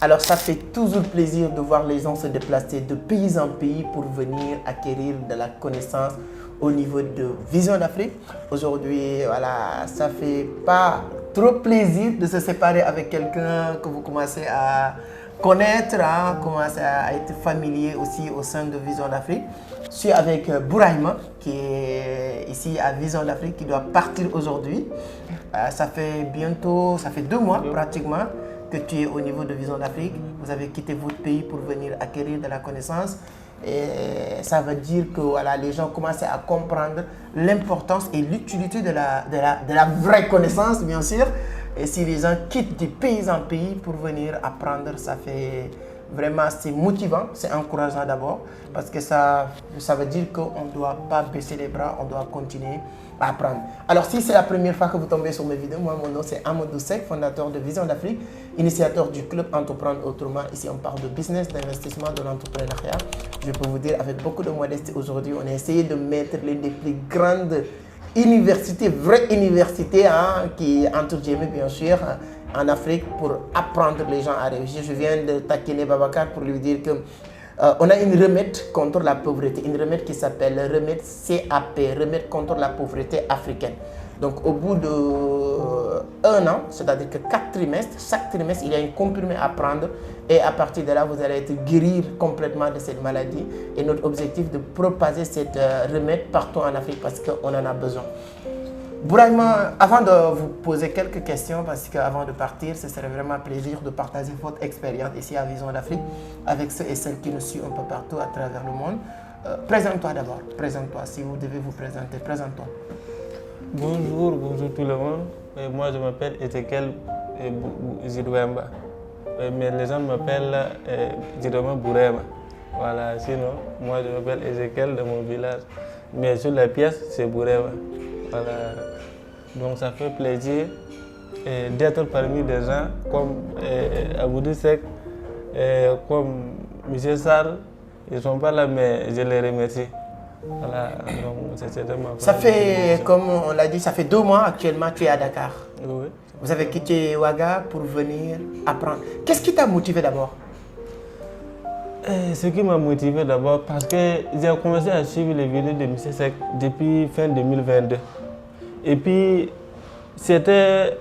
Alors, ça fait toujours plaisir de voir les gens se déplacer de pays en pays pour venir acquérir de la connaissance au niveau de Vision d'Afrique. Aujourd'hui, voilà, ça fait pas trop plaisir de se séparer avec quelqu'un que vous commencez à connaître, commencer à être familier aussi au sein de Vision d'Afrique. Je suis avec Bourahima qui est ici à Vision d'Afrique, qui doit partir aujourd'hui. Ça fait 2 mois pratiquement que tu es au niveau de Vision d'Afrique. Vous avez quitté votre pays pour venir acquérir de la connaissance. Et ça veut dire que voilà, les gens commencent à comprendre l'importance et l'utilité de la vraie connaissance, bien sûr. Et si les gens quittent de pays en pays pour venir apprendre, ça fait vraiment, c'est motivant, c'est encourageant d'abord, parce que ça veut dire qu'on ne doit pas baisser les bras, on doit continuer à apprendre. Alors si c'est la première fois que vous tombez sur mes vidéos, moi mon nom c'est Amadou Seck, fondateur de Vision d'Afrique, initiateur du club Entreprendre Autrement. Ici on parle de business, d'investissement, de l'entrepreneuriat. Je peux vous dire avec beaucoup de modestie aujourd'hui, on a essayé de mettre l'une des plus grandes universités, vraies universités, qui entre guillemets bien sûr, en Afrique pour apprendre les gens à réussir. Je viens de taquiner Babacar pour lui dire que on a une remède contre la pauvreté, une remède qui s'appelle remède CAP, remède contre la pauvreté africaine. Donc au bout de 1 an, c'est-à-dire que 4 trimestres, chaque trimestre il y a une comprimé à prendre et à partir de là vous allez être guérir complètement de cette maladie. Et notre objectif de propager cette remède partout en Afrique parce qu'on en a besoin. Bourahima, avant de vous poser quelques questions, parce qu'avant de partir, ce serait vraiment un plaisir de partager votre expérience ici à Vision d'Afrique avec ceux et celles qui nous suivent un peu partout à travers le monde. Présente-toi d'abord, présente-toi, si vous devez vous présenter, présente-toi. Bonjour tout le monde. Moi je m'appelle Ezekiel Zidouemba, mais les gens m'appellent Zidouemba Bourahima. Voilà, sinon, moi je m'appelle Ezekiel de mon village, mais sur la pièce c'est Bourahima. Voilà. Donc ça fait plaisir d'être parmi des gens comme Amadou Seck, comme M. Sarr. Ils ne sont pas là, mais je les remercie. Voilà. Donc, ça fait, comme on l'a dit, ça fait 2 mois actuellement que tu es à Dakar. Oui. Vous avez quitté Ouaga pour venir apprendre. Qu'est-ce qui t'a motivé d'abord? Ce qui m'a motivé d'abord, parce que j'ai commencé à suivre les vidéos de M. Seck depuis fin 2022. Et puis, c'était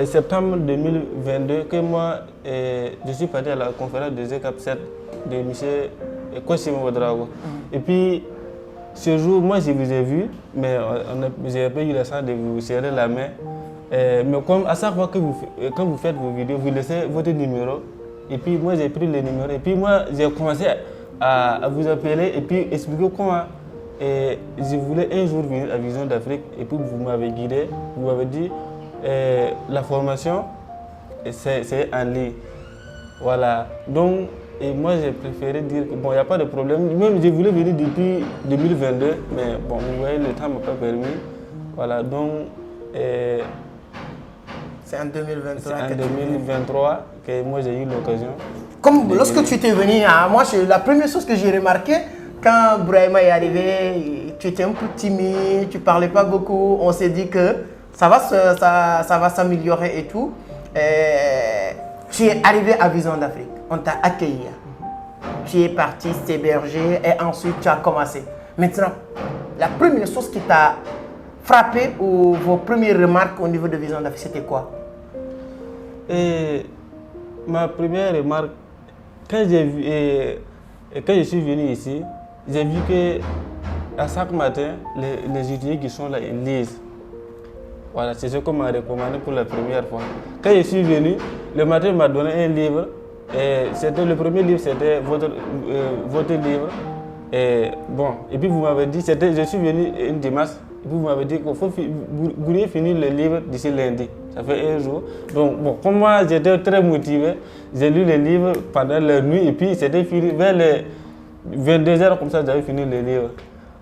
septembre 2022 que moi, je suis parti à la conférence de ZCAP 7 de M. Kosimo Ouedraogo. Et puis, ce jour, moi, je vous ai vu, mais je n'ai pas eu la chance de vous serrer la main. Mais comme à chaque fois que quand vous faites vos vidéos, vous laissez votre numéro. Et puis, moi, j'ai pris le numéro. Et puis, moi, j'ai commencé à vous appeler et puis expliquer comment. Et je voulais un jour venir à Vision d'Afrique et puis vous m'avez guidé, vous m'avez dit la formation c'est en ligne. Voilà. Donc, et moi j'ai préféré dire que bon, il n'y a pas de problème. Même je voulais venir depuis 2022, mais bon, vous voyez, le temps ne m'a pas permis. Voilà, donc. C'est en 2023 que moi j'ai eu l'occasion. Comme lorsque tu étais venu, moi la première chose que j'ai remarqué, quand Bourahima est arrivé, tu étais un peu timide, tu ne parlais pas beaucoup. On s'est dit que ça va s'améliorer et tout. Tu es arrivé à Vision d'Afrique, on t'a accueilli. Tu es parti t'héberger et ensuite tu as commencé. Maintenant, la première chose qui t'a frappé ou vos premières remarques au niveau de Vision d'Afrique, c'était quoi? Ma première remarque, quand je suis venu ici, j'ai vu qu'à chaque matin, les étudiants qui sont là, ils lisent. Voilà, c'est ce qu'on m'a recommandé pour la première fois. Quand je suis venu, le matin, il m'a donné un livre. Le premier livre, c'était votre livre. Et puis vous m'avez dit, je suis venu une dimanche, et puis vous m'avez dit qu'il faut vous pourriez finir le livre d'ici lundi. Ça fait 1 jour. Donc, bon, comme moi, j'étais très motivé, j'ai lu le livre pendant la nuit, et puis c'était fini vers les 22h, comme ça, j'avais fini le livre.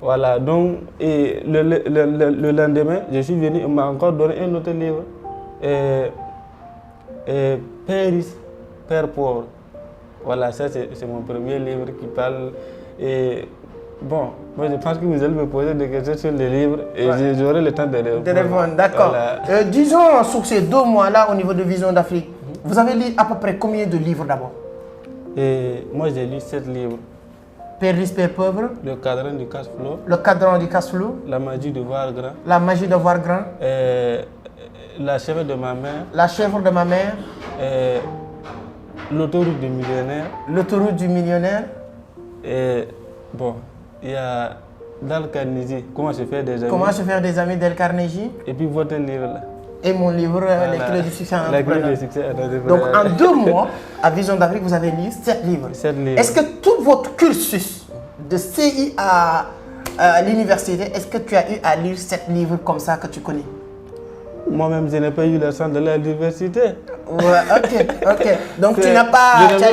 Voilà, donc, et le lendemain, je suis venu, on m'a encore donné un autre livre. Père riche, Père pauvre. Voilà, ça c'est mon premier livre qui parle. Et bon, moi je pense que vous allez me poser des questions sur les livres et j'aurai le temps de répondre. D'accord. Voilà. Disons, sur ces 2 mois-là, au niveau de Vision d'Afrique, Vous avez lu à peu près combien de livres d'abord? Et moi, j'ai lu 7 livres. Père riche, Père pauvre. Le cadran du casse-flot. Le cadran du casse-flot. La magie de voir grand. La magie de voir grand. La chèvre de ma mère. La chèvre de ma mère. L'autoroute du millionnaire. L'autoroute du millionnaire. Et bon, il y a Dale Carnegie, Comment se faire des amis. Comment se faire des amis, Dale Carnegie. Et puis votre livre là. Et mon livre, Voilà. Les clés du succès en Les clés entrepreneur. du succès en entrepreneur. Donc en 2 mois, à Vision d'Afrique, vous avez lu 7 livres. 7 livres. Est-ce que tout votre cursus de CI à l'université, est-ce que tu as eu à lire 7 livres comme ça que tu connais? Moi-même, je n'ai pas eu le sang de l'université. Ouais, ok. Donc tu n'as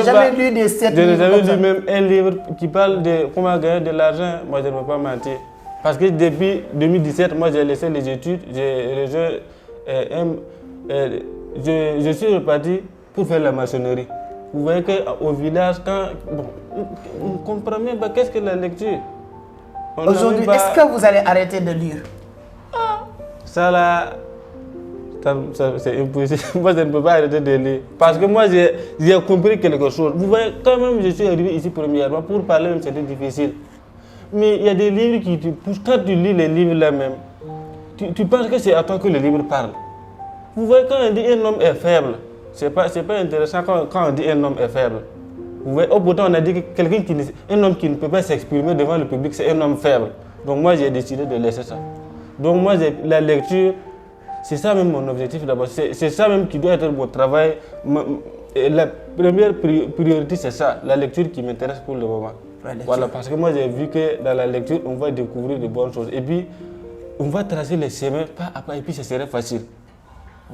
jamais lu des 7 livres. Je n'ai jamais comme ça. lu même un livre qui parle de comment gagner de l'argent. Moi, je ne peux pas mentir. Parce que depuis 2017, moi, j'ai laissé les études. Je suis reparti pour faire la maçonnerie. Vous voyez qu'au village, on ne comprend même pas qu'est-ce que la lecture. Aujourd'hui, est-ce que vous allez arrêter de lire? Ça là, c'est impossible. Moi, je ne peux pas arrêter de lire. Parce que moi, j'ai compris quelque chose. Vous voyez, quand même, je suis arrivé ici premièrement, pour parler, même c'était difficile. Mais il y a des livres qui te poussent. Quand tu lis les livres là même, tu penses que c'est à toi que le livre parle. Vous voyez, quand on dit un homme est faible, c'est pas intéressant quand on dit un homme est faible. Vous voyez, au bout on a dit que un homme qui ne peut pas s'exprimer devant le public, c'est un homme faible. Donc moi, j'ai décidé de laisser ça. Donc moi, la lecture, c'est ça même mon objectif d'abord. C'est ça même qui doit être mon travail. La première priorité, c'est ça, la lecture qui m'intéresse pour le moment. Voilà, parce que moi, j'ai vu que dans la lecture, on va découvrir de bonnes choses. Et puis, on va tracer les chemins pas à pas, et puis ce serait facile.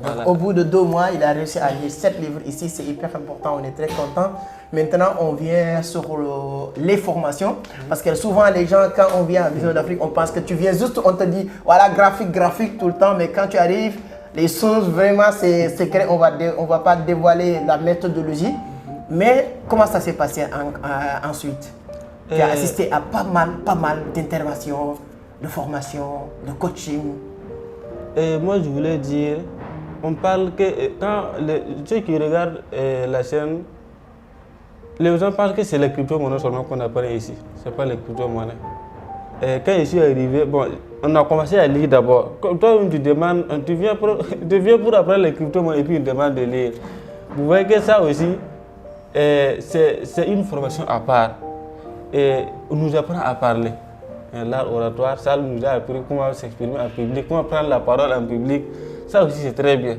Voilà. Au bout de 2 mois, il a réussi à lire 7 livres ici, c'est hyper important, on est très content. Maintenant, on vient sur les formations, parce que souvent les gens, quand on vient à Vision d'Afrique, on pense que tu viens juste, on te dit, voilà, graphique tout le temps, mais quand tu arrives, les choses vraiment, c'est secret, on va pas dévoiler la méthodologie. Mais comment ça s'est passé ensuite? Tu as assisté à pas mal d'interventions, de formations, de coaching. Et moi, je voulais dire, on parle que quand ceux qui regardent la chaîne, les gens pensent que c'est les crypto-monnaies seulement qu'on apprend ici. Ce n'est pas les crypto-monnaies. Quand je suis arrivé, bon, on a commencé à lire d'abord. Toi, tu demandes, tu viens pour apprendre les crypto-monnaies et puis tu demandes de lire. Vous voyez que ça aussi, c'est une formation à part. Et on nous apprend à parler. L'art oratoire, ça nous a appris comment s'exprimer en public, comment prendre la parole en public. Ça aussi, c'est très bien.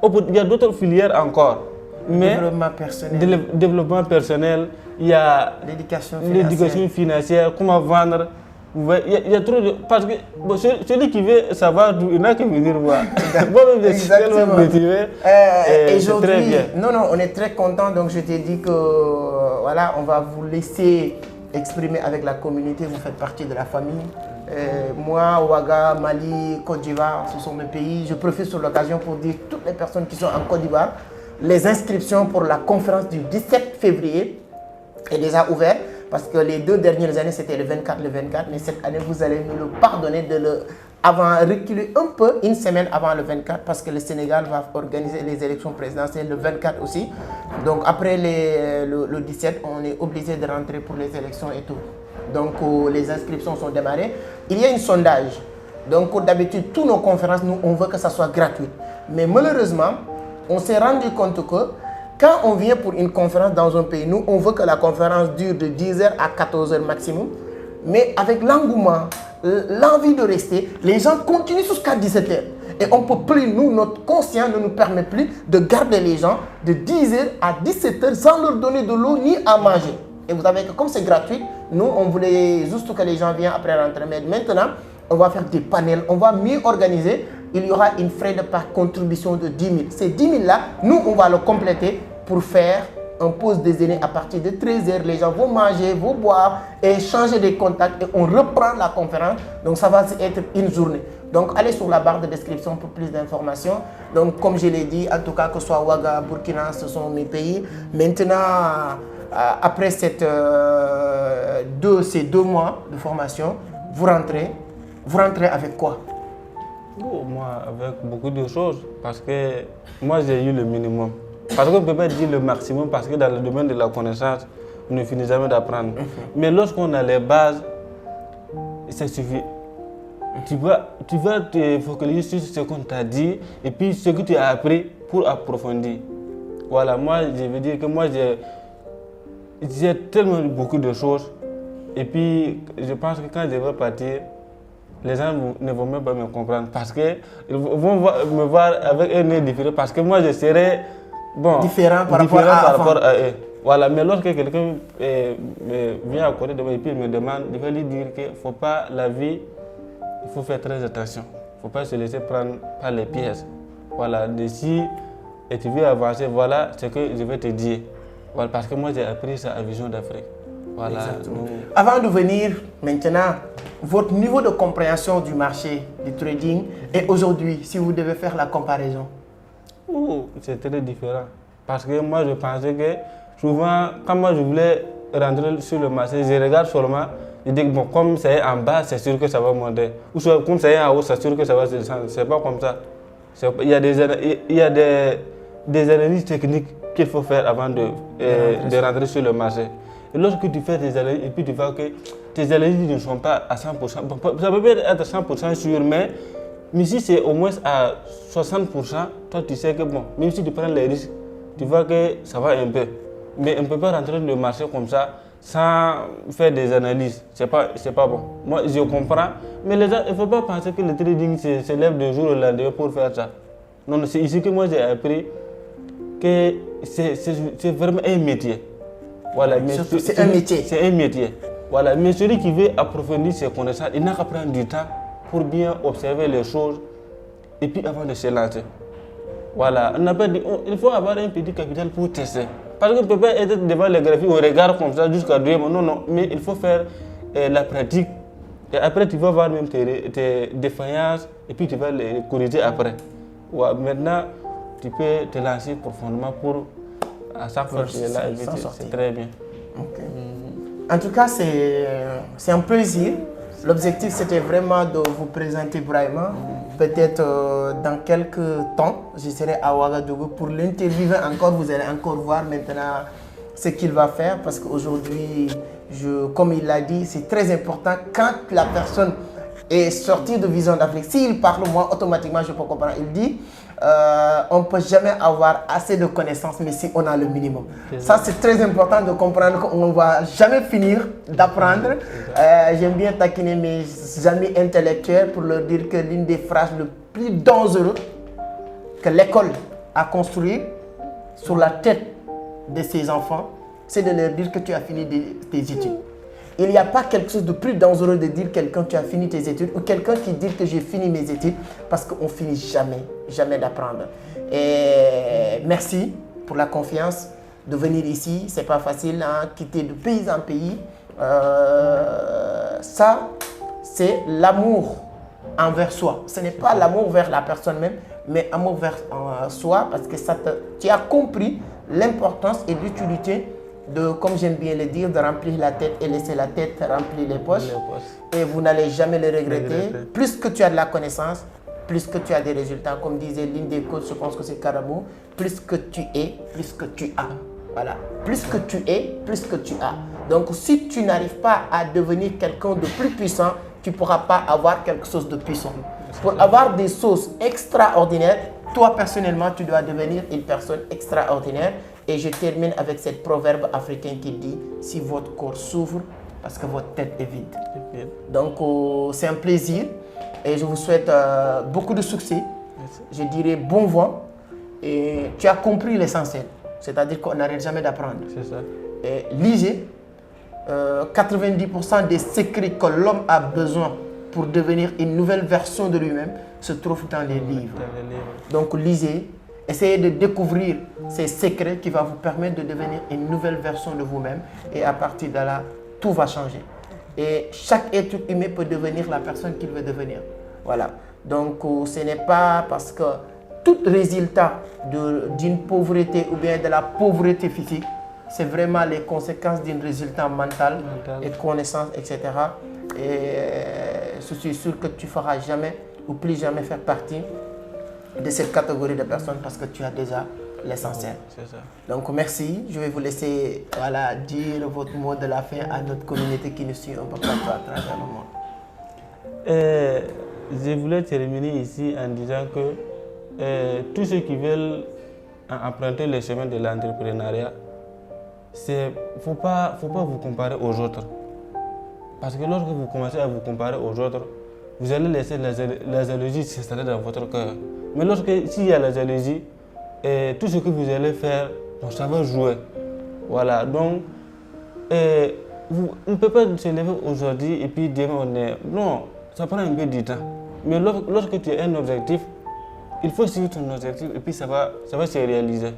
Il y a d'autres filières encore. Mais Développement personnel. Développement personnel, il y a l'éducation financière, comment vendre. Il y a trop de. Parce que bon, celui qui veut savoir tout, il n'a qu'à venir voir. Moi-même, je suis tellement motivé. C'est très bien. Non, on est très content. Donc, je t'ai dit que voilà, on va vous laisser exprimer avec la communauté. Vous faites partie de la famille. Moi, Ouaga, Mali, Côte d'Ivoire, ce sont mes pays. Je profite sur l'occasion pour dire toutes les personnes qui sont en Côte d'Ivoire, les inscriptions pour la conférence du 17 février est déjà ouverte. Parce que les 2 dernières années, c'était le 24, mais cette année, vous allez nous le pardonner de reculer un peu, une semaine avant le 24, parce que le Sénégal va organiser les élections présidentielles le 24 aussi. Donc après le 17, on est obligé de rentrer pour les élections et tout. Donc les inscriptions sont démarrées. Il y a un sondage. Donc d'habitude, toutes nos conférences, nous, on veut que ça soit gratuit. Mais malheureusement, on s'est rendu compte que quand on vient pour une conférence dans un pays, nous, on veut que la conférence dure de 10h à 14h maximum. Mais avec l'engouement, l'envie de rester, les gens continuent jusqu'à 17h. Et on ne peut plus, nous, notre conscience ne nous permet plus de garder les gens de 10h à 17h sans leur donner de l'eau ni à manger. Et vous savez que comme c'est gratuit, nous, on voulait juste que les gens viennent après rentrer. Mais maintenant, on va faire des panels, on va mieux organiser. Il y aura une frais de par contribution de 10 000. Ces 10 000 là, nous, on va le compléter pour faire un pause déjeuner à partir de 13h. Les gens vont manger, vont boire et changer de contact et on reprend la conférence. Donc ça va être une journée. Donc allez sur la barre de description pour plus d'informations. Donc comme je l'ai dit, en tout cas que ce soit Ouaga, Burkina, ce sont mes pays. Maintenant, après ces 2 mois de formation, vous rentrez avec quoi? Moi, avec beaucoup de choses, parce que moi j'ai eu le minimum. Parce qu'on ne peut pas dire le maximum parce que dans le domaine de la connaissance, on ne finit jamais d'apprendre. Mais lorsqu'on a les bases, ça suffit. Tu vas te focaliser sur ce qu'on t'a dit et puis ce que tu as appris pour approfondir. Voilà, moi je veux dire que moi j'ai tellement beaucoup de choses et puis je pense que quand je vais partir, les gens ne vont même pas me comprendre parce qu'ils vont me voir avec un œil différent parce que moi je serai différent par rapport à eux. Voilà, mais lorsque quelqu'un vient à côté de moi et puis me demande, je vais lui dire qu'il ne faut pas la vie, il faut faire très attention. Il ne faut pas se laisser prendre par les pièges. Voilà, d'ici, et tu veux avancer, voilà ce que je vais te dire. Voilà, parce que moi j'ai appris ça à Vision d'Afrique. Voilà. Avant de venir maintenant, votre niveau de compréhension du marché, du trading, et aujourd'hui, si vous devez faire la comparaison. C'est très différent. Parce que moi je pensais que souvent, quand moi je voulais rentrer sur le marché, je regarde seulement, je dis bon, comme c'est en bas, c'est sûr que ça va monter. Ou soit comme c'est en haut, c'est sûr que ça va se descendre. C'est pas comme ça. Il y a des analyses techniques qu'il faut faire avant de rentrer sur le marché. Et lorsque tu fais des analyses, et puis tu vois que tes analyses ne sont pas à 100%, ça peut être à 100% sûr, mais si c'est au moins à 60%, toi tu sais que bon, même si tu prends les risques, tu vois que ça va un peu. Mais on ne peut pas rentrer dans le marché comme ça sans faire des analyses. C'est pas bon. Moi, je comprends. Mais les gens, il ne faut pas penser que le trading se lève de jour au lendemain pour faire ça. Non, c'est ici que moi j'ai appris que c'est vraiment un métier. Voilà, c'est un métier. C'est un métier. Voilà, mais celui qui veut approfondir ses connaissances, il n'a qu'à prendre du temps pour bien observer les choses et puis avant de se lancer. Voilà, on n'a pas dit, il faut avoir un petit capital pour tester. Parce qu'on ne peut pas être devant les graphiques, on regarde comme ça jusqu'à 2 mois. Non, mais il faut faire la pratique. Et après, tu vas voir même tes défaillances et puis tu vas les corriger après. Ouais, maintenant, tu peux te lancer profondément pour à chaque fois que tu es là, c'est très bien. Okay. En tout cas, c'est un plaisir. L'objectif, c'était vraiment de vous présenter Brahima. Peut-être dans quelques temps, je serai à Ouagadougou pour l'interviewer encore. Vous allez encore voir maintenant ce qu'il va faire parce qu'aujourd'hui, comme il l'a dit, c'est très important quand la personne est sortie de Vision d'Afrique. S'il parle, moi, automatiquement, je peux comprendre. Il dit, on ne peut jamais avoir assez de connaissances, mais si on a le minimum. Ça, c'est très important de comprendre qu'on ne va jamais finir d'apprendre. J'aime bien taquiner mes amis intellectuels pour leur dire que l'une des phrases les plus dangereuses que l'école a construit sur la tête de ses enfants, c'est de leur dire que tu as fini tes études. Il n'y a pas quelque chose de plus dangereux de dire quelqu'un tu as fini tes études ou quelqu'un qui dit que j'ai fini mes études parce qu'on ne finit jamais d'apprendre. Et merci pour la confiance de venir ici. Ce n'est pas facile, hein, quitter de pays en pays. Ça, c'est l'amour envers soi. Ce n'est pas l'amour vers la personne même, mais amour vers soi parce que tu as compris l'importance et l'utilité de, comme j'aime bien le dire, de remplir la tête et laisser la tête remplir les poches. Et vous n'allez jamais le regretter. Plus que tu as de la connaissance, plus que tu as des résultats. Comme disait l'une des coachs, je pense que c'est Carabou, plus que tu es, plus que tu as. Voilà. Plus que tu es, plus que tu as. Donc si tu n'arrives pas à devenir quelqu'un de plus puissant, tu ne pourras pas avoir quelque chose de puissant. Pour avoir des choses extraordinaires, toi personnellement, tu dois devenir une personne extraordinaire. Et je termine avec cette proverbe africain qui dit « Si votre corps s'ouvre, parce que votre tête est vide. » Donc, c'est un plaisir et je vous souhaite beaucoup de succès. Merci. Je dirais bon vent. Et tu as compris l'essentiel, c'est-à-dire qu'on n'arrête jamais d'apprendre. C'est ça. Et lisez, 90% des secrets que l'homme a besoin pour devenir une nouvelle version de lui-même se trouvent dans les livres. Donc, lisez. Essayez de découvrir ces secrets qui vont vous permettre de devenir une nouvelle version de vous-même. Et à partir de là, tout va changer. Et chaque être humain peut devenir la personne qu'il veut devenir. Voilà. Donc, ce n'est pas parce que tout résultat d'une pauvreté ou bien de la pauvreté physique, c'est vraiment les conséquences d'un résultat mental et de connaissances, etc. Et je suis sûr que tu ne feras jamais ou plus jamais faire partie de cette catégorie de personnes parce que tu as déjà l'essentiel. C'est ça. Donc merci, je vais vous laisser voilà, dire votre mot de la fin à notre communauté qui nous suit un peu partout à travers le monde. Je voulais terminer ici en disant que tous ceux qui veulent emprunter le chemin de l'entrepreneuriat, faut pas vous comparer aux autres. Parce que lorsque vous commencez à vous comparer aux autres, vous allez laisser la jalousie s'installer dans votre cœur. Mais s'il y a la jalousie, tout ce que vous allez faire, bon, ça va jouer. Voilà, donc, on ne peut pas se lever aujourd'hui et puis demain on est... Non, ça prend un peu de temps. Mais lorsque tu as un objectif, il faut suivre ton objectif et puis ça va se réaliser.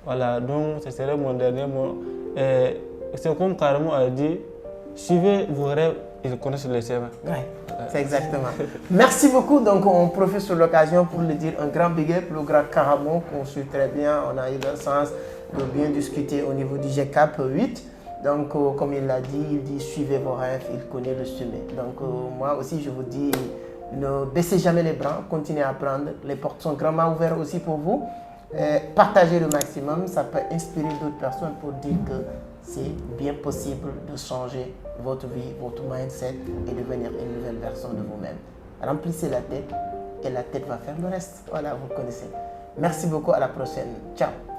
Voilà, donc ce serait mon dernier mot. C'est comme Carmo a dit, suivez vos rêves et connaissez les chemins. Oui, c'est exactement. Merci beaucoup. Donc, on profite sur l'occasion pour le dire un grand big up, le grand Caramo qu'on suit très bien. On a eu le sens de bien discuter au niveau du GCAP 8. Donc, comme il l'a dit, il dit suivez vos rêves, il connaît le chemin. Donc, moi aussi, je vous dis, ne baissez jamais les bras, continuez à apprendre. Les portes sont grandement ouvertes aussi pour vous. Partagez le maximum, ça peut inspirer d'autres personnes pour dire que c'est bien possible de changer votre vie, votre mindset et devenir une nouvelle version de vous-même. Remplissez la tête et la tête va faire le reste. Voilà, vous connaissez. Merci beaucoup, à la prochaine. Ciao.